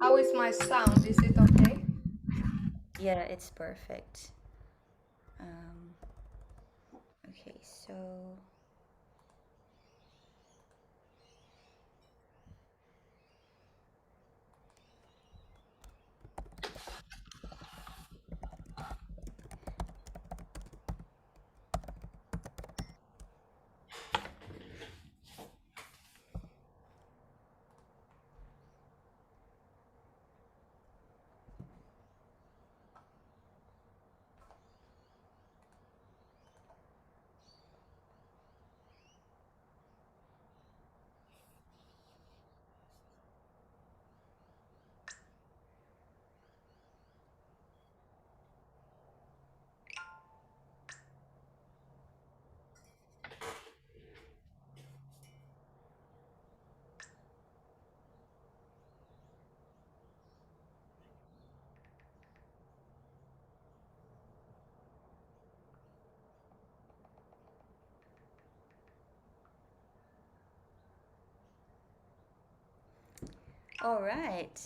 How is my sound? Is it okay? Yeah, it's perfect. Um, okay, so all right.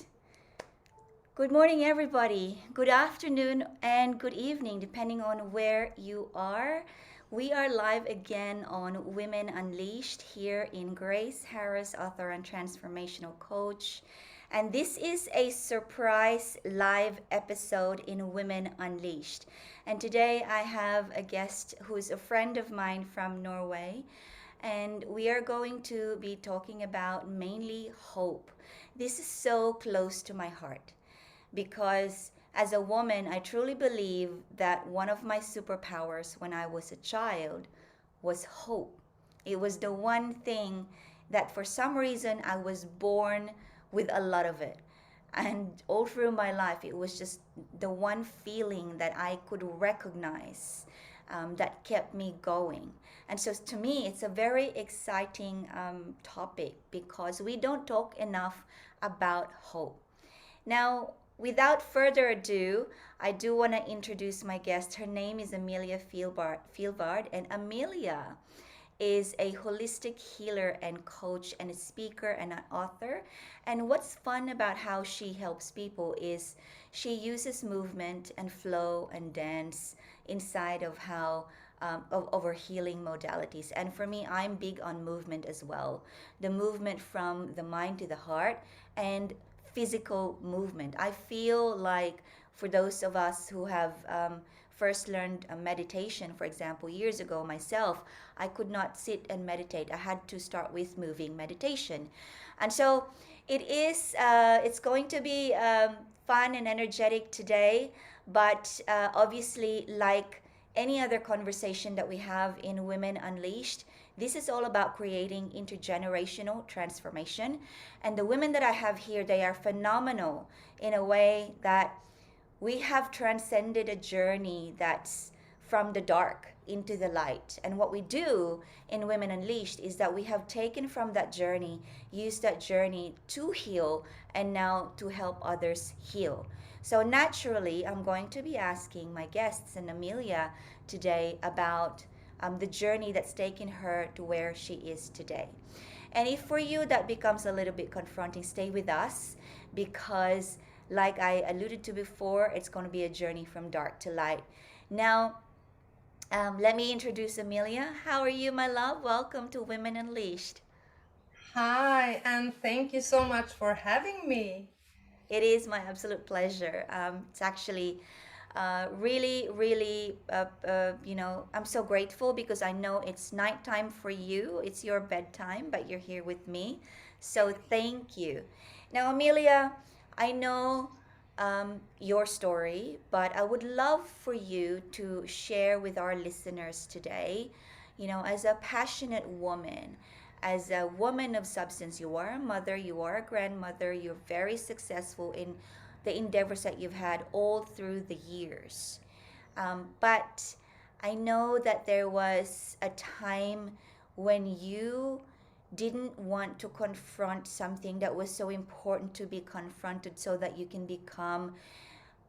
Good morning, everybody. Good afternoon and good evening, depending on where you are. We are live again on Women Unleashed here in Grace Harris, author and transformational coach. And this is a surprise live episode in Women Unleashed. And today I have a guest who's a friend of mine from Norway. And we are going to be talking about mainly hope. This is so close to my heart because as a woman, I truly believe that one of my superpowers when I was a child was hope. It was the one thing that for some reason I was born with a lot of it. And all through my life, it was just the one feeling that I could recognize that kept me going. And so to me, it's a very exciting topic because we don't talk enough about hope. Now, without further ado, I do want to introduce my guest. Her name is Amelia Fjellvard, and Amelia is a holistic healer and coach and a speaker and an author. And what's fun about how she helps people is she uses movement and flow and dance inside of how of her healing modalities. And for me, I'm big on movement as well. The movement from the mind to the heart and physical movement. I feel like for those of us who have first learned meditation, for example, years ago myself, I could not sit and meditate. I had to start with moving meditation. And so it's going to be fun and energetic today, but obviously, like any other conversation that we have in Women Unleashed, this is all about creating intergenerational transformation. And the women that I have here, they are phenomenal in a way that we have transcended a journey that's from the dark into the light. And what we do in Women Unleashed is that we have taken from that journey, used that journey to heal, and now to help others heal. So, naturally, I'm going to be asking my guests and Amelia today about the journey that's taken her to where she is today. And if for you that becomes a little bit confronting, stay with us because, like I alluded to before, it's going to be a journey from dark to light. Now, let me introduce Amelia. How are you, my love? Welcome to Women Unleashed. Hi, and thank you so much for having me. It is my absolute pleasure. It's actually really, really, I'm so grateful because I know it's nighttime for you. It's your bedtime, but you're here with me. So thank you. Now, Amelia, I know your story, but I would love for you to share with our listeners today, as a passionate woman, as a woman of substance. You are a mother, you are a grandmother, you're very successful in the endeavors that you've had all through the years. But I know that there was a time when you didn't want to confront something that was so important to be confronted so that you can become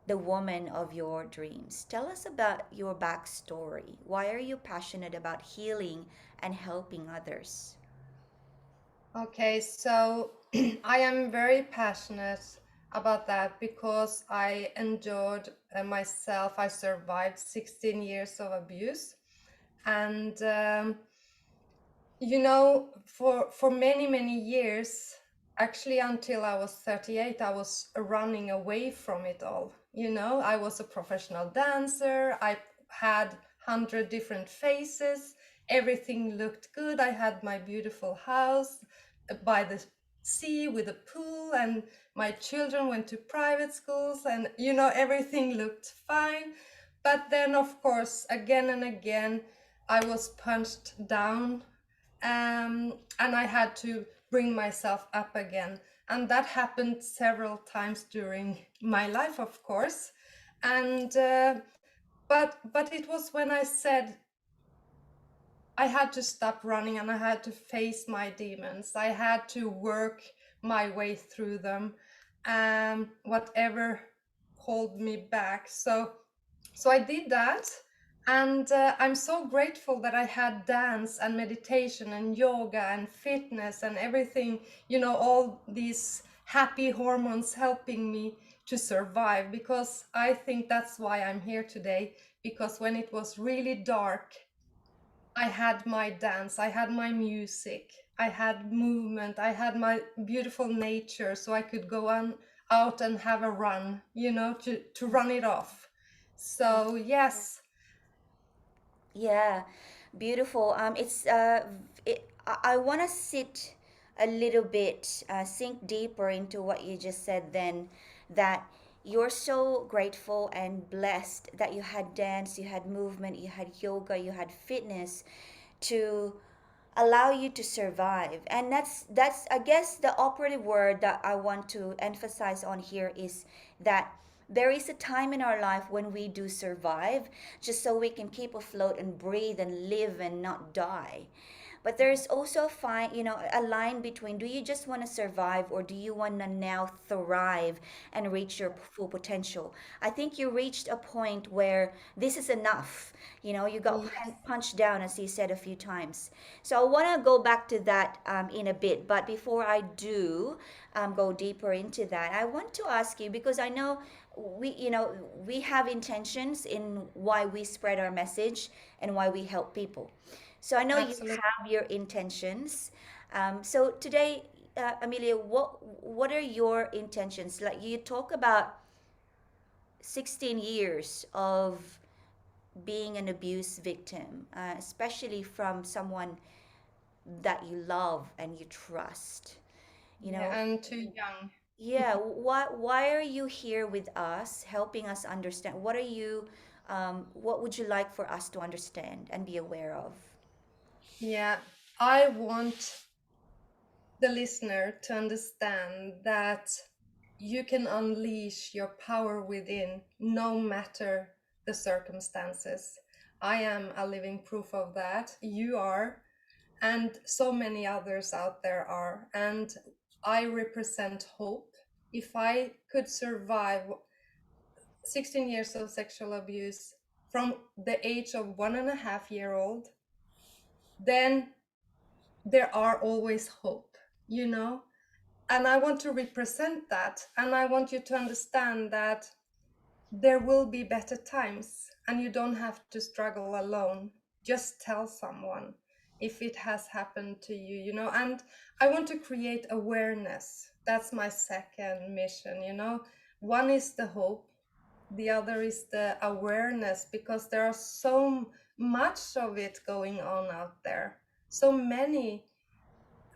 the woman of your dreams. Tell us about your backstory. Why are you passionate about healing and helping others? Okay, so I am very passionate about that because I endured myself. I survived 16 years of abuse. And, for many years, actually until I was 38, I was running away from it all. I was a professional dancer. I had 100 different faces. Everything looked good. I had my beautiful house by the sea with a pool, and my children went to private schools, and everything looked fine. But then, of course, again and again, I was punched down, and I had to bring myself up again. And that happened several times during my life, of course. And but it was when I said I had to stop running and I had to face my demons. I had to work my way through them, whatever hold me back. So I did that, and I'm so grateful that I had dance and meditation and yoga and fitness and everything, all these happy hormones helping me to survive, because I think that's why I'm here today. Because when it was really dark, I had my dance, I had my music, I had movement, I had my beautiful nature, so I could go on out and have a run, to run it off. So yes. Yeah, beautiful. I want to sit a little bit, sink deeper into what you just said then, that you're so grateful and blessed that you had dance, you had movement, you had yoga, you had fitness to allow you to survive. And that's I guess the operative word that I want to emphasize on here is that there is a time in our life when we do survive just so we can keep afloat and breathe and live and not die. But there's also a fine, a line between, do you just want to survive or do you want to now thrive and reach your full potential? I think you reached a point where this is enough. You got Yes, punched down, as you said a few times. So I want to go back to that in a bit. But before I do go deeper into that, I want to ask you, because I know we have intentions in why we spread our message and why we help people. So I know you absolutely. have your intentions. So today, Amelia, what are your intentions? Like, you talk about 16 years of being an abuse victim, especially from someone that you love and you trust. You Yeah, know, and too young. yeah. Why are you here with us, helping us understand? What would you like for us to understand and be aware of? Yeah, I want the listener to understand that you can unleash your power within no matter the circumstances. I am a living proof of that. You are, and so many others out there are. And I represent hope. If I could survive 16 years of sexual abuse from the age of 1.5 year old, then there are always hope, you know? And I want to represent that. And I want you to understand that there will be better times and you don't have to struggle alone. Just tell someone if it has happened to you, And I want to create awareness. That's my second mission. One is the hope, the other is the awareness, because there are so much of it going on out there. So many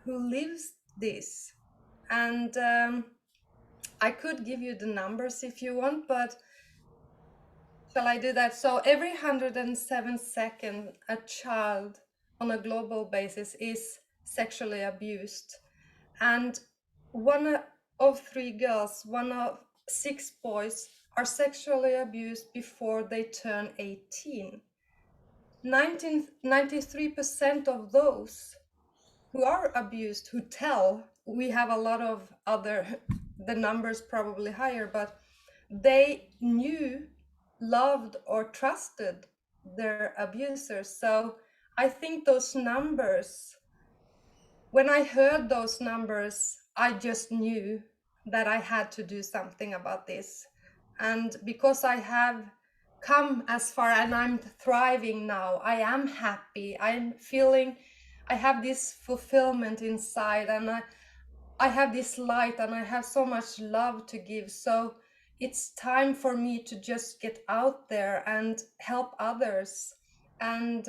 who lives this. And I could give you the numbers if you want, but shall I do that? So every 107 seconds, a child on a global basis is sexually abused. And one of three girls, one of six boys are sexually abused before they turn 18. 93% of those who are abused, who tell, we have a lot of other, the numbers probably higher, but they knew, loved, or trusted their abusers. So I think those numbers, when I heard those numbers, I just knew that I had to do something about this. And because I have come as far and I'm thriving now, I am happy. I'm feeling, I have this fulfillment inside, and I have this light, and I have so much love to give. So it's time for me to just get out there and help others. And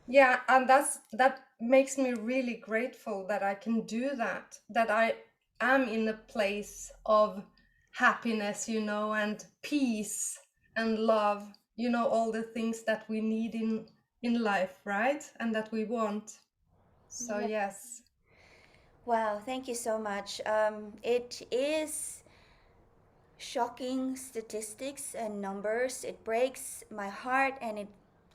yeah, and that makes me really grateful that I can do that, that I am in a place of happiness, and peace and love, all the things that we need in life, right? And that we want. So Yeah. yes. Wow, thank you so much. It is shocking statistics and numbers. It breaks my heart, and it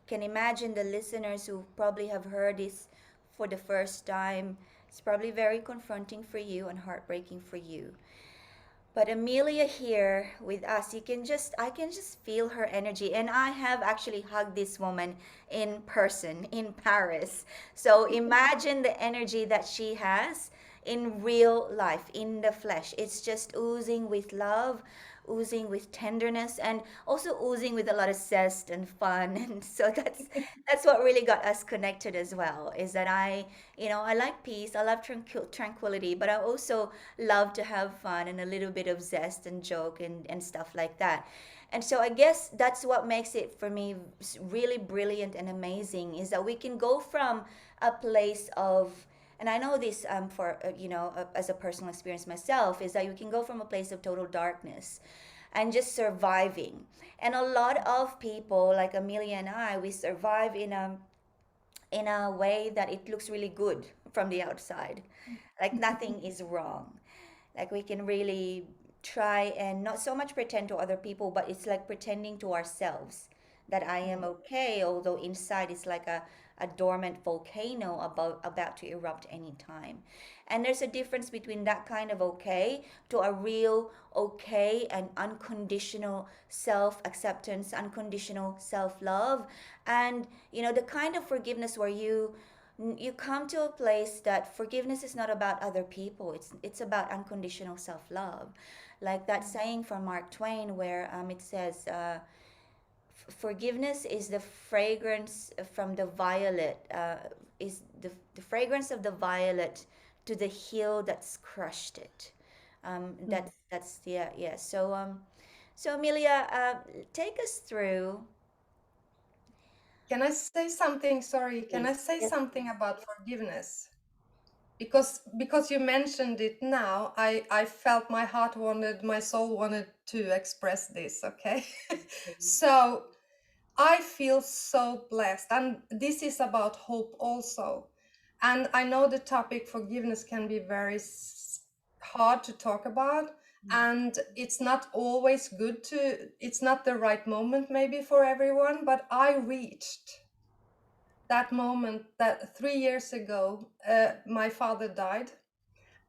can imagine the listeners who probably have heard this for the first time. It's probably very confronting for you and heartbreaking for you. But Amelia here with us, I can just feel her energy. And I have actually hugged this woman in person in Paris. So imagine the energy that she has in real life, in the flesh. It's just oozing with love, oozing with tenderness, and also oozing with a lot of zest and fun. And so that's what really got us connected as well. Is that I like peace, I love tranquility, but I also love to have fun and a little bit of zest and joke and stuff like that. And so I guess that's what makes it for me really brilliant and amazing, is that we can go from a place of, and I know this for as a personal experience myself, is that you can go from a place of total darkness and just surviving. And a lot of people like Amelia and I, we survive in a way that it looks really good from the outside. Like nothing is wrong. Like we can really try and not so much pretend to other people, but it's like pretending to ourselves that I am okay, although inside it's like a dormant volcano about to erupt anytime. And there's a difference between that kind of okay to a real okay and unconditional self acceptance, unconditional self love, and the kind of forgiveness where you come to a place that forgiveness is not about other people. It's about unconditional self-love, like that saying from Mark Twain where it says forgiveness is the fragrance from the violet, is the fragrance of the violet to the heel that's crushed it. That's yeah. So Amelia, take us through. Can I say something? Sorry, can I Please. say Yes, something please. about forgiveness? Because you mentioned it now, I felt my heart wanted, my soul wanted to express this, okay? Please. So I feel so blessed, and this is about hope also. And I know the topic forgiveness can be very hard to talk about, and it's not always good to, it's not the right moment maybe for everyone, but I reached that moment that 3 years ago, my father died.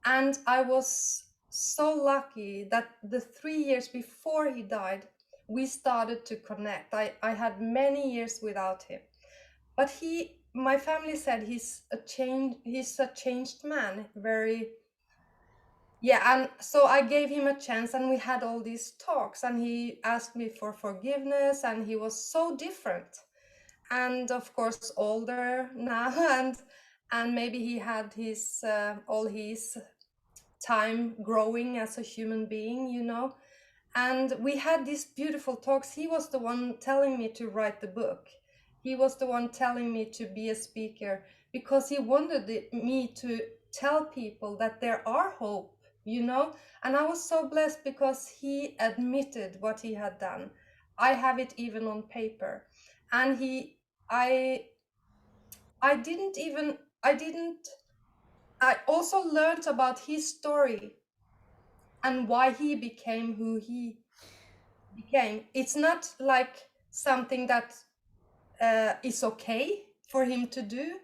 And I was so lucky that the 3 years before he died, we started to connect. I had many years without him. But my family said he's a changed man, very, yeah. And so I gave him a chance, and we had all these talks, and he asked me for forgiveness, and he was so different. And of course older now, and maybe he had his all his time growing as a human being. And we had these beautiful talks. He was the one telling me to write the book. He was the one telling me to be a speaker, because he wanted me to tell people that there are hope. And I was so blessed because he admitted what he had done. I have it even on paper. And I I didn't even I didn't I also learned about his story and why he became who he became. It's not like something that is okay for him to do,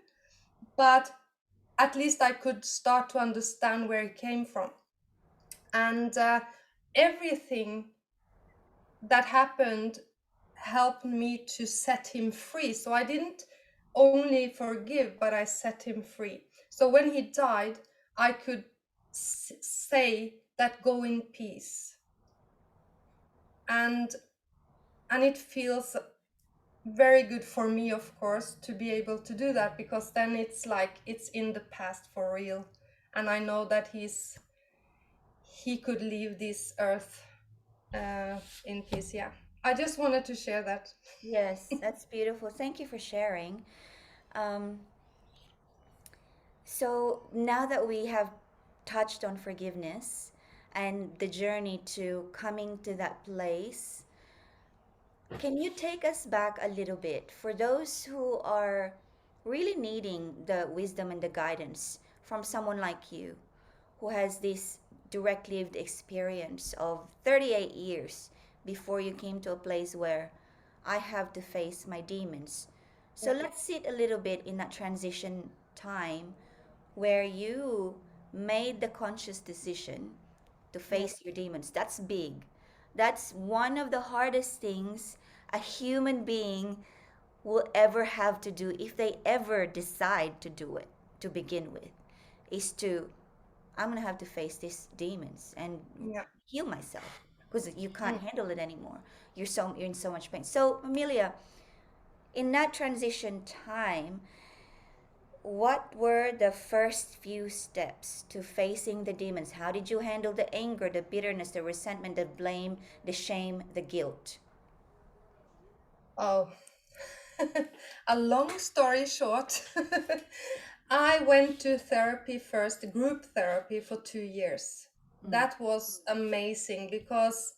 but at least I could start to understand where he came from. And everything that happened helped me to set him free. So I didn't only forgive, but I set him free. So when he died, I could say that go in peace. And it feels very good for me, of course, to be able to do that, because then it's like it's in the past for real, and I know that he could leave this earth in peace. Yeah, I just wanted to share that. Yes, that's beautiful. Thank you for sharing. Um, so now that we have touched on forgiveness and the journey to coming to that place, can you take us back a little bit for those who are really needing the wisdom and the guidance from someone like you who has this direct lived experience of 38 years before you came to a place where I have to face my demons? So Yeah, let's sit a little bit in that transition time where you made the conscious decision to yeah, face your demons. That's big. That's one of the hardest things a human being will ever have to do if they ever decide to do it to begin with, is to, I'm going to have to face these demons and yeah. heal myself because you can't Mm. handle it anymore. You're in so much pain. So, Amelia, in that transition time, what were the first few steps to facing the demons? How did you handle the anger, the bitterness, the resentment, the blame, the shame, the guilt? Oh, a long story short, I went to therapy first, group therapy for 2 years. Mm. That was amazing because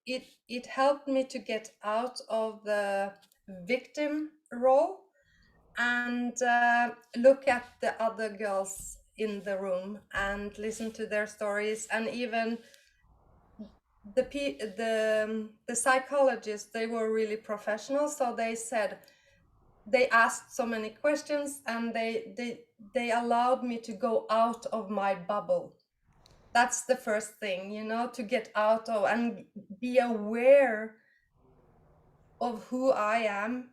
it helped me to get out of the victim role and look at the other girls in the room and listen to their stories, and even the psychologists, they were really professional, so they said, they asked so many questions, and they allowed me to go out of my bubble. That's the first thing, to get out of and be aware of who I am,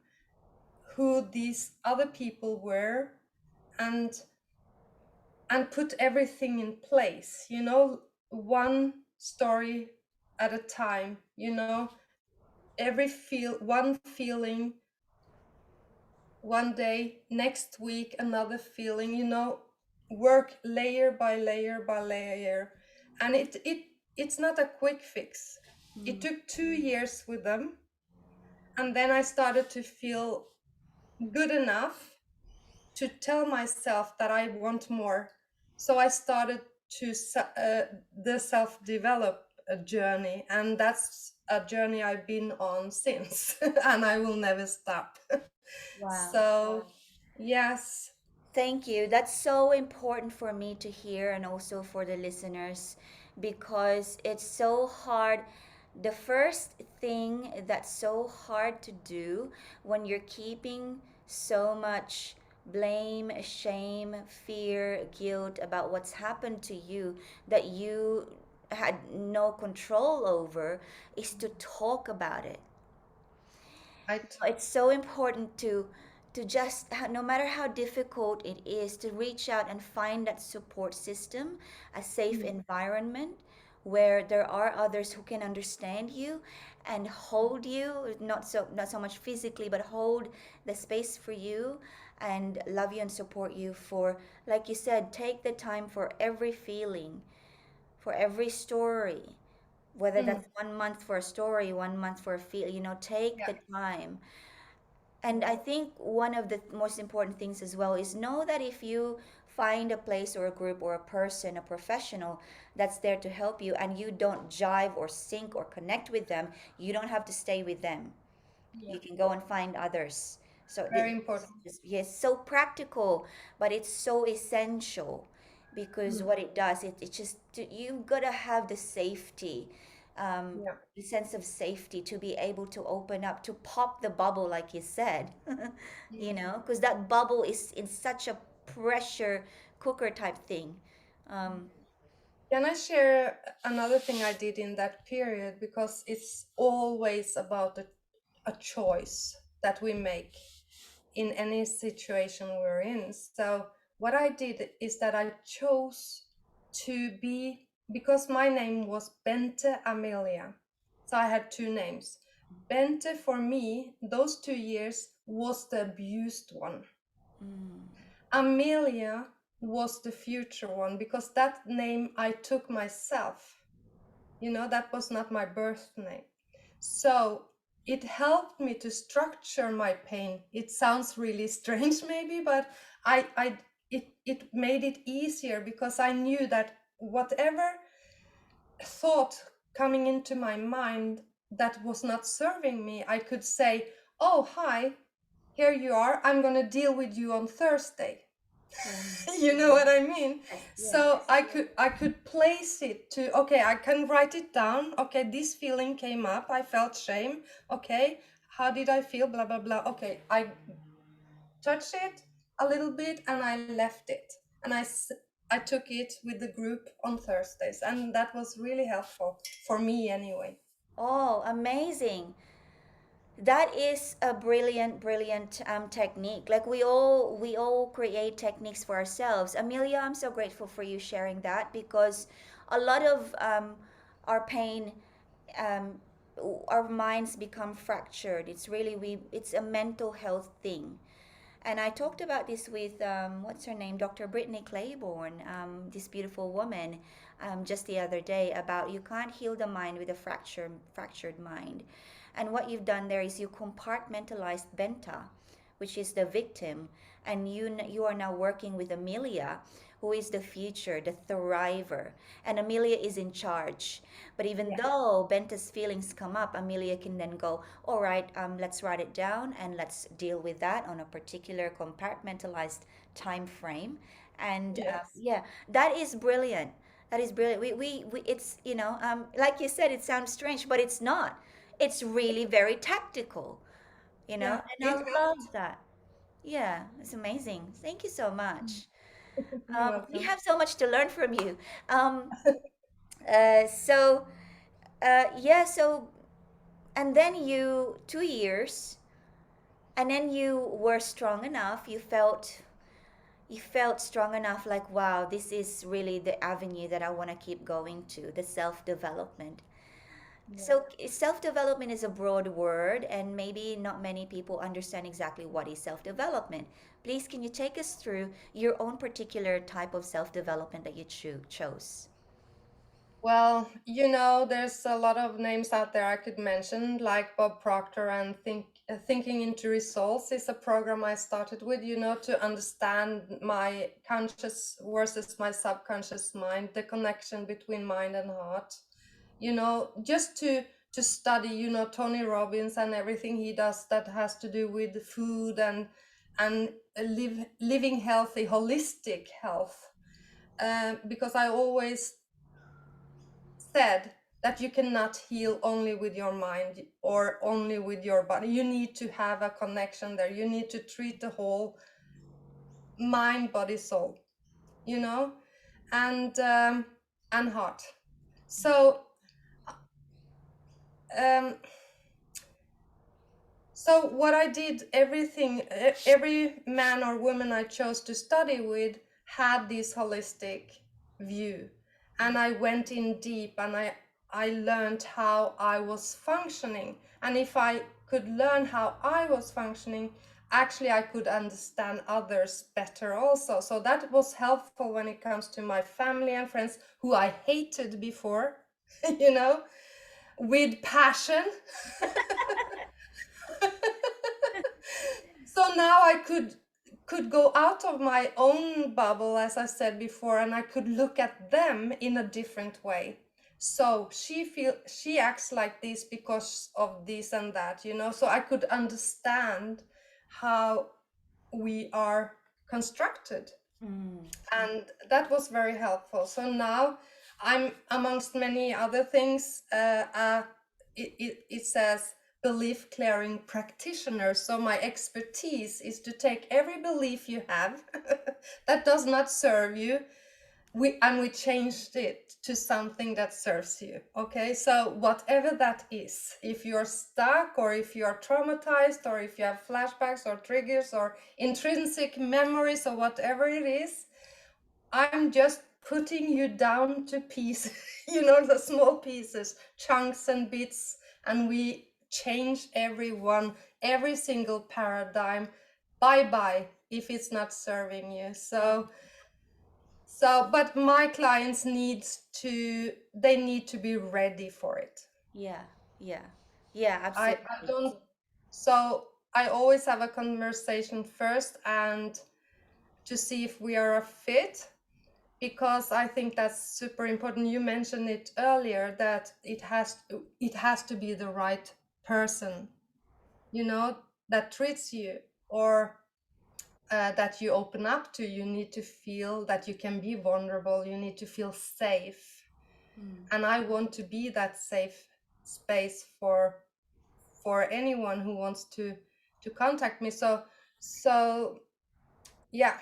who these other people were, and put everything in place, one story at a time, one feeling one day, next week another feeling, work layer by layer by layer. And it's not a quick fix. It Mm. took 2 years with them, and then I started to feel good enough to tell myself that I want more. So I started to the self-develop journey, and that's a journey I've been on since, and I will never stop. Wow. So yes. Thank you. That's so important for me to hear and also for the listeners because it's so hard. The first thing that's so hard to do when you're keeping so much blame, shame, fear, guilt about what's happened to you that you had no control over is to talk about it. I t- It's so important to just no matter how difficult it is to reach out and find that support system, a safe Mm. environment where there are others who can understand you and hold you, not so much physically, but hold the space for you and love you and support you for, like you said, take the time for every feeling, for every story, whether Mm. that's 1 month for a story, 1 month for a feel, take Yeah, the time. And yeah, I think one of the most important things as well is know that if you find a place or a group or a person, a professional that's there to help you and you don't jive or sync or connect with them, you don't have to stay with them. yeah. You can go and find others. So Very important. yes, so practical, but it's so essential because Mm. what it does, it just you gotta have the safety, Yeah. the sense of safety to be able to open up, to pop the bubble, like you said, Mm. because that bubble is in such a pressure cooker type thing. Um, Can I share another thing I did in that period? Because it's always about a choice that we make in any situation we're in. So what I did is that I chose to be because my name was Bente Amelia. So I had two names. Bente for me, those 2 years was the abused one. Amelia was the future one because that name I took myself. That was not my birth name. So it helped me to structure my pain. It sounds really strange maybe, but it made it easier because I knew that whatever thought coming into my mind that was not serving me, I could say, "Oh, hi, here you are. I'm going to deal with you on Thursday." You know what I mean? Yes, yes. So I could place it to, okay, I can write it down. Okay, this feeling came up. I felt shame. Okay, how did I feel? Blah blah blah. Okay, I touched it a little bit and I left it. And I took it with the group on Thursdays, and that was really helpful for me anyway. Oh, amazing. That is a brilliant, brilliant technique. Like we all create techniques for ourselves. Amelia, I'm so grateful for you sharing that because a lot of our pain, um, our minds become fractured. It's really it's a mental health thing. And I talked about this with what's her name, Dr. Brittany Claiborne, this beautiful woman, just the other day about you can't heal the mind with a fractured mind. And what you've done there is you compartmentalized Benta, which is the victim, and you are now working with Amelia, who is the future, the thriver, and Amelia is in charge. But even Yeah. though Benta's feelings come up, Amelia can then go, all right, let's write it down and let's deal with that on a particular compartmentalized time frame. And Yes. yeah, that is brilliant. That is brilliant. We it's like you said, it sounds strange, but it's not. It's really very tactical, Yeah. and I It love helped. that. Yeah, it's amazing. Thank you so much. You're We welcome. have so much to learn from you. Um, so, yeah, so, and then 2 years, and then you were strong enough. You felt strong enough, like, wow, this is really the avenue that I want to keep going to, the self development. Yeah. So, self development is a broad word, and maybe not many people understand exactly what is self development. Please, can you take us through your own particular type of self development that you chose? Well, there's a lot of names out there I could mention, like Bob Proctor, and Thinking into Results is a program I started with, to understand my conscious versus my subconscious mind, the connection between mind and heart. Just to study, Tony Robbins and everything he does that has to do with food and living healthy, holistic health. Because I always said that you cannot heal only with your mind or only with your body. You need to have a connection there. You need to treat the whole mind, body, soul, you know, and heart. So um, so what I did, every man or woman I chose to study with had this holistic view, and I went in deep, and I learned how I was functioning, and if I could learn how I was functioning, actually I could understand others better also. So that was helpful when it comes to my family and friends who I hated before, you know, with passion. So now I could go out of my own bubble, as I said before, and I could look at them in a different way. So she acts like this because of this and that, so I could understand how we are constructed, Mm. and that was very helpful. So now I'm, amongst many other things, it says belief clearing practitioner. So my expertise is to take every belief you have that does not serve you, we changed it to something that serves you. Okay, so whatever that is, if you're stuck, or if you're traumatized, or if you have flashbacks or triggers or intrinsic memories or whatever it is, I'm just putting you down to pieces, you know, the small pieces, chunks and bits, and we change everyone, every single paradigm. Bye bye if it's not serving you. But my clients they need to be ready for it. Yeah, yeah, yeah, I absolutely. don't, so I always have a conversation first and to see if we are a fit, because I think that's super important. You mentioned it earlier that it has to be the right person, you know, that treats you, or that you open up to. You need to feel that you can be vulnerable. You need to feel safe, Mm. and I want to be that safe space for anyone who wants to contact me. So yeah,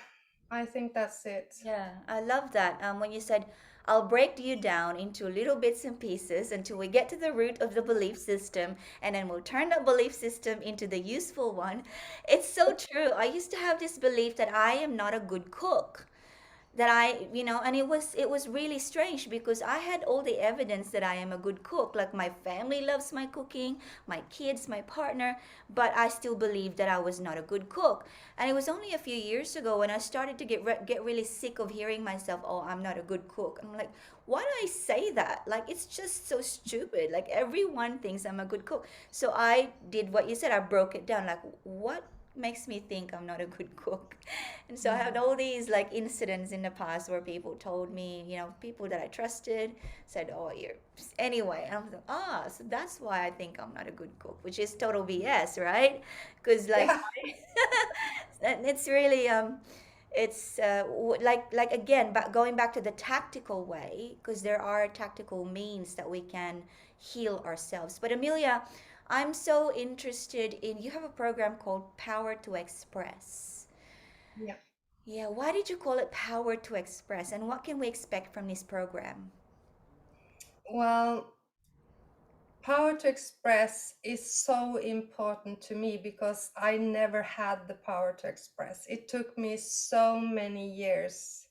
I think that's it. Yeah, I love that. When you said, I'll break you down into little bits and pieces until we get to the root of the belief system, and then we'll turn that belief system into the useful one. It's so true. I used to have this belief that I am not a good cook, that I, and it was really strange because I had all the evidence that I am a good cook. Like my family loves my cooking, my kids, my partner, but I still believed that I was not a good cook. And it was only a few years ago when I started to get really sick of hearing myself, "Oh, I'm not a good cook." And I'm like, "Why do I say that? Like it's just so stupid. Like everyone thinks I'm a good cook." So I did what you said. I broke it down. Like what makes me think I'm not a good cook? And so I had all these like incidents in the past where people told me, people that I trusted said, "Oh, you're," anyway. And I'm like, so that's why I think I'm not a good cook, which is total BS, right? Because like Yeah. and it's really it's like again, but going back to the tactical way, because there are tactical means that we can heal ourselves. But Amelia, I'm so interested in, you have a program called Power to Express. Yeah. Yeah, why did you call it Power to Express, and what can we expect from this program? Well, power to express is so important to me because I never had the power to express. It took me so many years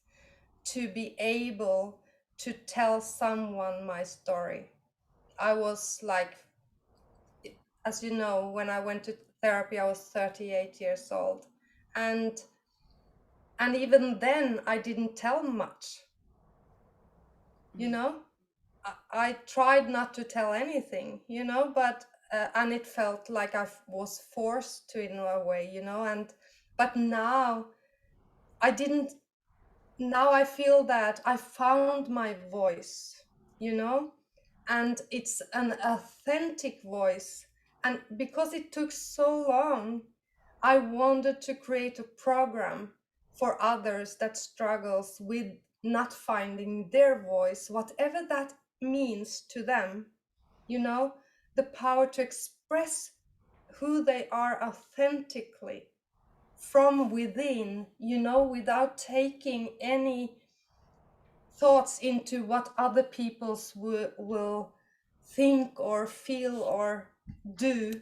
to be able to tell someone my story. I was like, as you know, when I went to therapy, I was 38 years old. And and even then I didn't tell much, you Mm. know? I tried not to tell anything, but and it felt like was forced to in a way, and but now I didn't. Now I feel that I found my voice, and it's an authentic voice. And because it took so long, I wanted to create a program for others that struggles with not finding their voice, whatever that means to them, you know, the power to express who they are authentically from within, without taking any thoughts into what other people's will think or feel or do,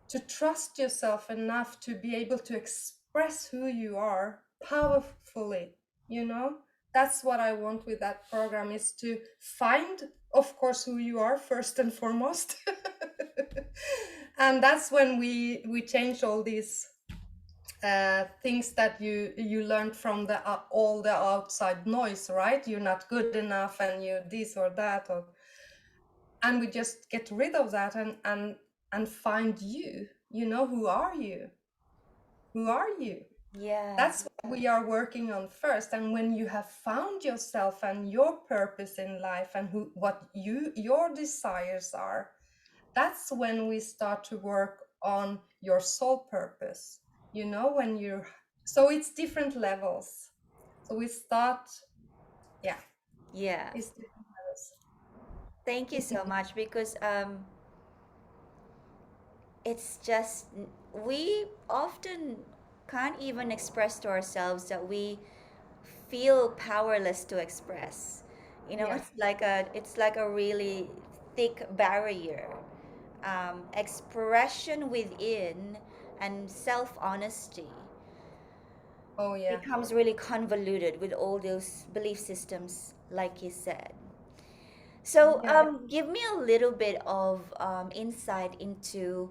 to trust yourself enough to be able to express who you are powerfully, you know that's what I want with that program, is to find, of course, who you are first and foremost. And that's when we change all these things that you learned from the all the outside noise, right? You're not good enough, and you this or that, and we just get rid of that, and find you. Who are you? Who are you? Yeah, That's what we are working on first. And when you have found yourself and your purpose in life, and what your desires are, that's when we start to work on your soul purpose. When you're so it's different levels. So we start, yeah, yeah. it's different Thank you so levels. much because it's just we often can't even express to ourselves that we feel powerless to express. Yeah. It's like a really thick barrier. Expression within and self honesty. Oh yeah. becomes really convoluted with all those belief systems, like you said. So, Yeah. give me a little bit of insight into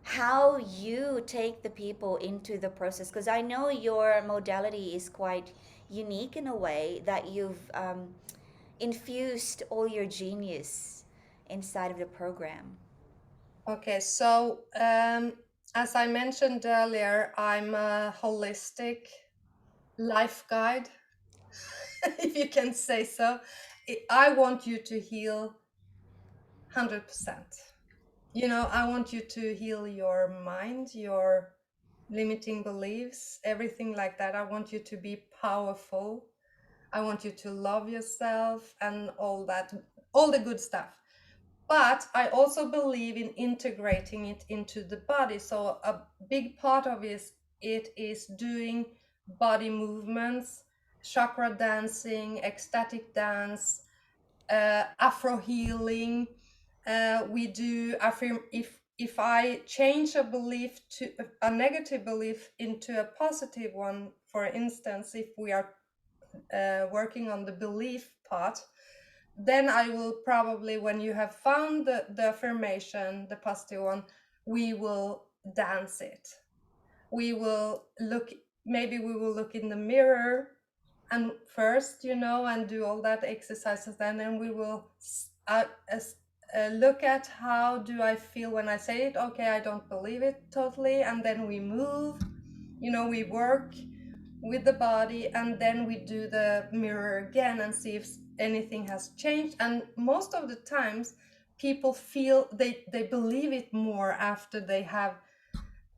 how you take the people into the process, because I know your modality is quite unique in a way that you've infused all your genius inside of the program. Okay, so as I mentioned earlier, I'm a holistic life guide, if you can say so. I want you to heal 100%. You know, I want you to heal your mind, your limiting beliefs, everything like that. I want you to be powerful. I want you to love yourself and all that, all the good stuff. But I also believe in integrating it into the body. So a big part of it is doing body movements, chakra dancing, ecstatic dance, Afro healing. We do if I change a belief to a negative belief into a positive one, for instance, if we are working on the belief part, then I will probably, when you have found the affirmation, the positive one, we will dance it. We will look, maybe we will look in the mirror and first, you know, and do all that exercises, and then we will look at how do I feel when I say it. Okay, I don't believe it totally, and then we move, you know, we work with the body, and then we do the mirror again and see if anything has changed. And most of the times people feel they believe it more after they have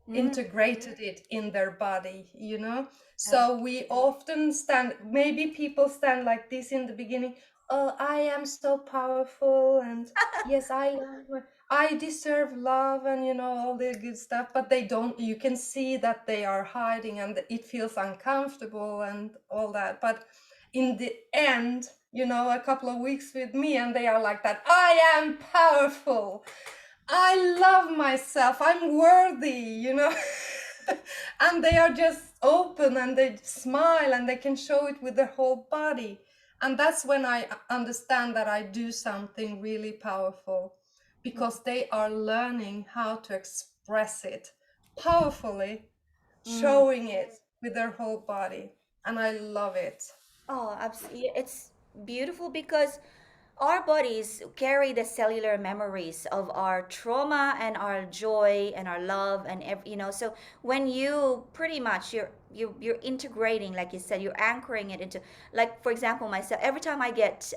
Mm, integrated it in their body, you know. ab- So we often stand, maybe people stand like this in the beginning. Oh, I am so powerful, and yes, I love, I deserve love, and you know, all the good stuff. But they don't, you can see that they are hiding and it feels uncomfortable and all that. But in the end, you know, a couple of weeks with me and they are like that, I am powerful, I love myself, I'm worthy, you know. And they are just open and they smile and they can show it with their whole body. And that's when I understand that I do something really powerful, because they are learning how to express it powerfully, mm. showing it with their whole body. And I love it. Oh, absolutely. It's beautiful because our bodies carry the cellular memories of our trauma and our joy and our love and so when you pretty much you're integrating, like you said, you're anchoring it into, like for example myself, every time I get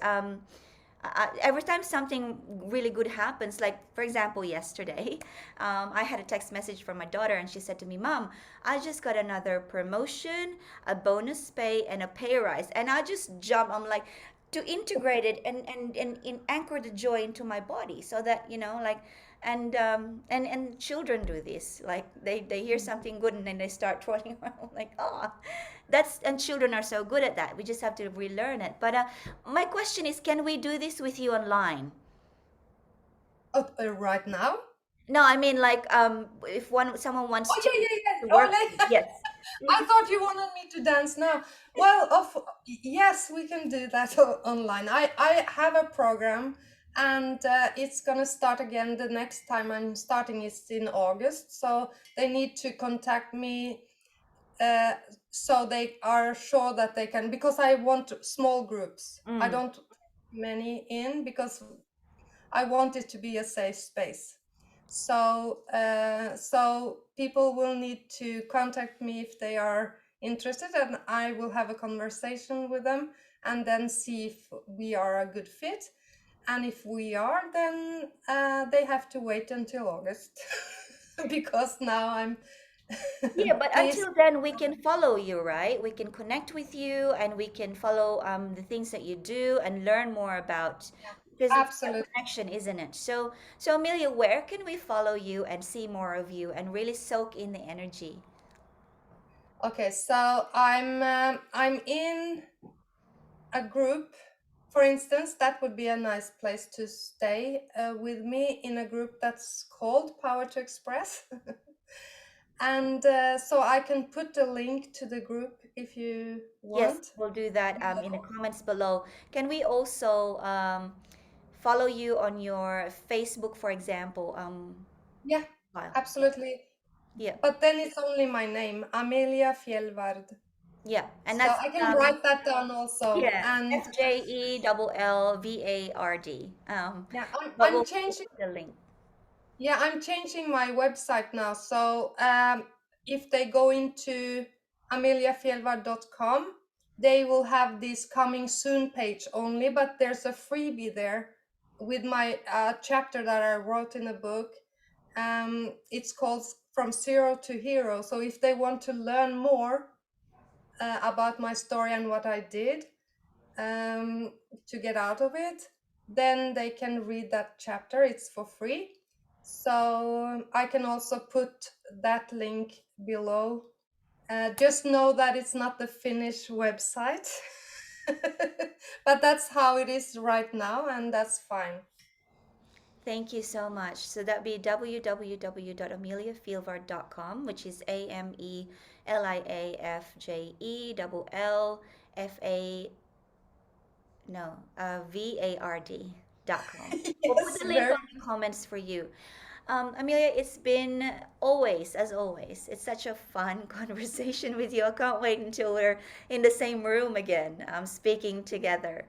every time something really good happens, like for example yesterday, I had a text message from my daughter and she said to me, Mom, I just got another promotion, a bonus pay, and a pay rise. And I just jump, I'm like, to integrate it and anchor the joy into my body so that, like, and children do this, like they hear something good and then they start trotting around like, oh, that's, and children are so good at that, we just have to relearn it. But my question is, can we do this with you online? Oh, right now? No, I mean, like, if someone wants Oh to yeah, yeah, yeah. Oh, work. like, Yes. I thought you wanted me to dance now. Well, yes, we can do that online. I have a program, and it's gonna start again. The next time I'm starting is in August, so they need to contact me, uh, so they are sure that they can. Because I want small groups. I Mm. don't many in, because I want it to be a safe space. So people will need to contact me if they are interested, and I will have a conversation with them and then see if we are a good fit. And if we are, then they have to wait until August, because now I'm Yeah, but busy. until then, we can follow you, right? We can connect with you and we can follow the things that you do and learn more about, because it's a Absolutely. connection, isn't it? So Amelia, where can we follow you and see more of you and really soak in the energy? Okay, so I'm in a group, for instance. That would be a nice place to stay with me, in a group that's called Power to Express. And so I can put the link to the group if you Yes, want. we'll do that in the Below. comments below. Can we also follow you on your Facebook, for example? Yeah, File. absolutely. Yeah, But then it's only my name, Amelia Fjellvard. yeah, and So that's I can write that down also. yeah, And FJELLVARD. yeah, But I'm we'll changing. put the link. Yeah, I'm changing my website now. So if they go into ameliafjellvard.com, they will have this coming soon page only, but there's a freebie there with my chapter that I wrote in a book. It's called From Zero to Hero. So if they want to learn more about my story and what I did um, to get out of it, then they can read that chapter. It's for free. So I can also put that link below. Just know that it's not the Finnish website, but that's how it is right now, and that's fine. Thank you so much. So that'd be www.ameliafieldvard.com, which is AMELIAFJELLFA, no, VARD.com. We'll put Yes, the link very. on the comments for you. Amelia, it's been always, as always, it's such a fun conversation with you. I can't wait until we're in the same room again, speaking together.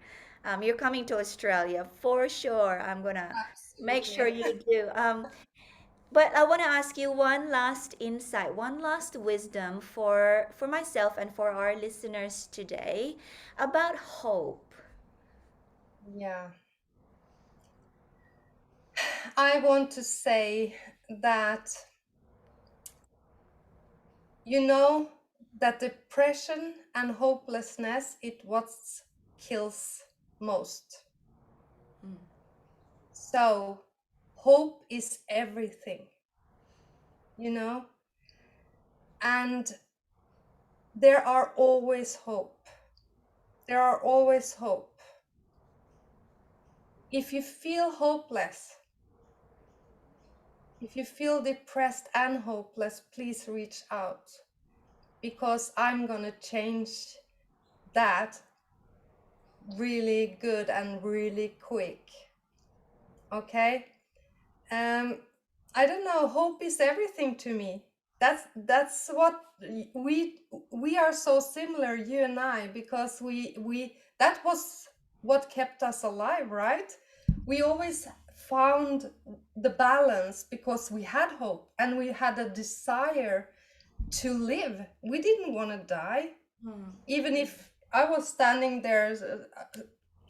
You're coming to Australia for sure. I'm gonna make sure Absolutely. you do. But I want to ask you one last insight, one last wisdom for myself and for our listeners today about hope. Yeah. I want to say that, you know, that depression and hopelessness, it what kills most. Mm, So hope is everything, you know, and there are always hope. There are always hope. If you feel hopeless, if you feel depressed and hopeless, please reach out, because I'm gonna change that really good and really quick. Okay? Um, I don't know, hope is everything to me. That's what we are so similar, you and I, because we that was what kept us alive, right? We always found the balance because we had hope and we had a desire to live. We didn't want to die, mm, even if I was standing there,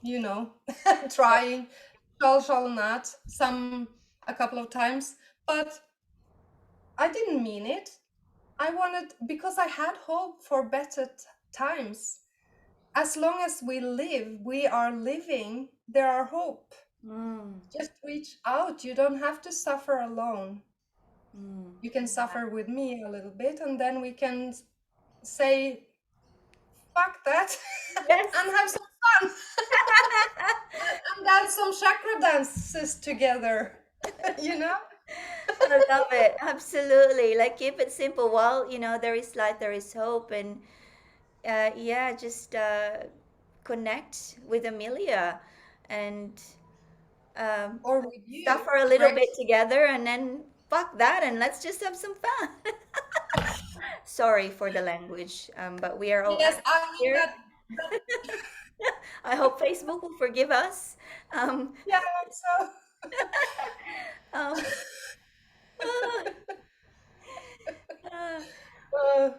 you know, yeah. trying, shall not, a couple of times, but I didn't mean it. I wanted, because I had hope for better times. As long as we live, we are living, there are hope. Mm, Just reach out. You don't have to suffer alone. mm. You can suffer with me a little bit, and then we can say, fuck that, and Yes. have some fun. And dance some chakra dances together, you know? I love it. Absolutely. Like keep it simple. While, there is light, there is hope. And yeah, just connect with Amelia and um, Or with you, suffer a little right? bit together and then fuck that and let's just have some fun. Sorry for the language, but we are all Yes, adults I mean here. that I hope Facebook will forgive us. Um, yeah, I hope um, uh, uh, so.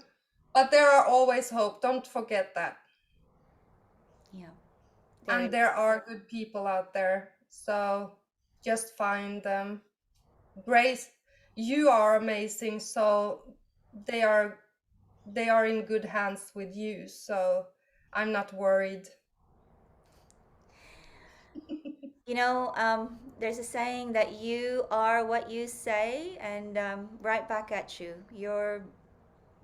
But there are always hope. Don't forget that. yeah, there And is. there are good people out there. So just find them. Grace, you are amazing. So they are they are in good hands with you. So I'm not worried. There's a saying that you are what you say, and right back at you. You're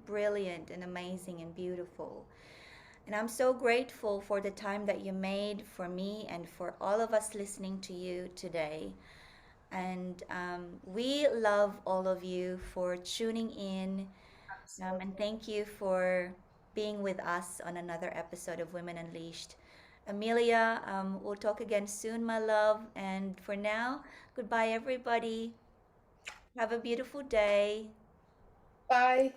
brilliant and amazing and beautiful. And I'm so grateful for the time that you made for me and for all of us listening to you today. And we love all of you for tuning in. And Absolutely. thank you for being with us on another episode of Women Unleashed. Amelia, we'll talk again soon, my love. And for now, goodbye, everybody. Have a beautiful day. Bye.